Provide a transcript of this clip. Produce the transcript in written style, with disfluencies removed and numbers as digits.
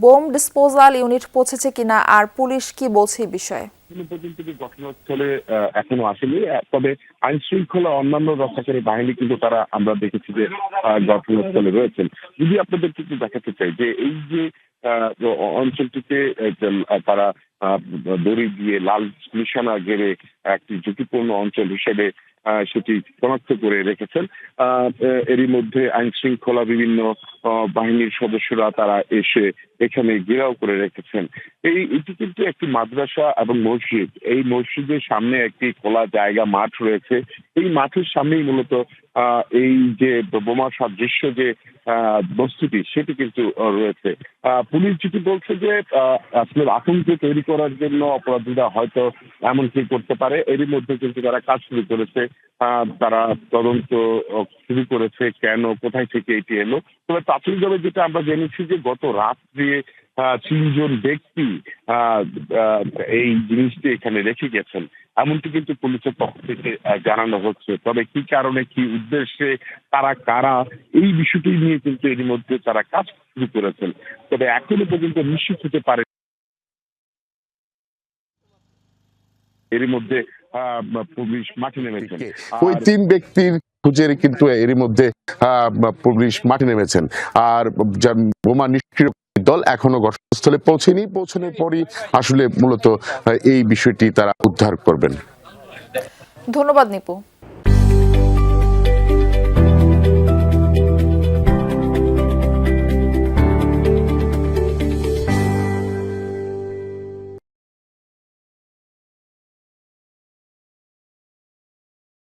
Bomb disposal unit পৌঁছেছে কিনা আর police কি বলছে এই বিষয়ে? পর্যন্ত ঘটনাস্থলে এখনো আসেনি, তবে আইন শৃঙ্খলা অন্যান্য রক্ষাকারী বাহিনী কিন্তু তারা আমরা দেখেছি যে ঘটনাস্থলে রয়েছেন। যদি আপনাদের কিন্তু দেখাতে চাই যে এই যে অঞ্চলটিতে তারা দড়ি দিয়ে লাল নিশানা গেড়ে একটি ঝুঁকিপূর্ণ অঞ্চল হিসেবে সেটি শনাক্ত করে রেখেছেন। এরই মধ্যে আইন শৃঙ্খলা বিভিন্ন বাহিনীর সদস্যরা তারা এসে এখানে ঘেরাও করে রেখেছেন। এটি কিন্তু একটি মাদ্রাসা এবং মসজিদ। এই মসজিদের সামনে একটি খোলা জায়গা মাঠ রয়েছে। এই মাঠের সামনেই মূলত এই যে বোমা সাদৃশ্য যে বস্তুটি সেটি কিন্তু রয়েছে। পুলিশ যেটি বলছে যে আসলে আতঙ্ক তৈরি করার জন্য অপরাধীরা হয়তো এমনকি করতে পারে। এরই মধ্যে কিন্তু তারা কাজ শুরু করেছে। তারা তদন্ত শুরু করেছে কেন কোথায় থেকে এটি এলো। তবে প্রাথমিকভাবে যেটা আমরা জেনেছি যে গত রাত্রে ৩ জন ব্যক্তি এই জিনিসটি এখানে রেখে গেছেন, এমনটি কিন্তু পুলিশের পক্ষ থেকে জানানো হচ্ছে। তবে কি কারণে কি উদ্দেশ্যে তারা কারা এই বিষয়টি নিয়ে কিন্তু এর মধ্যে তারা কাজ শুরু করেছেন। তবে এখনো পর্যন্ত নিশ্চিত হতে পারে এর মধ্যে পুলিশ মাঠে নেমেছেন। ওই ৩ ব্যক্তির খুঁজে কিন্তু এরই মধ্যে পুলিশ মাঠে নেমেছেন। আর বোমা নিষ্ক্রিয় দল এখনো ঘটনাস্থলে পৌঁছেনি। পৌঁছানোর পরই আসলে মূলত এই বিষয়টি তারা উদ্ধার করবেন। ধন্যবাদ নিপু।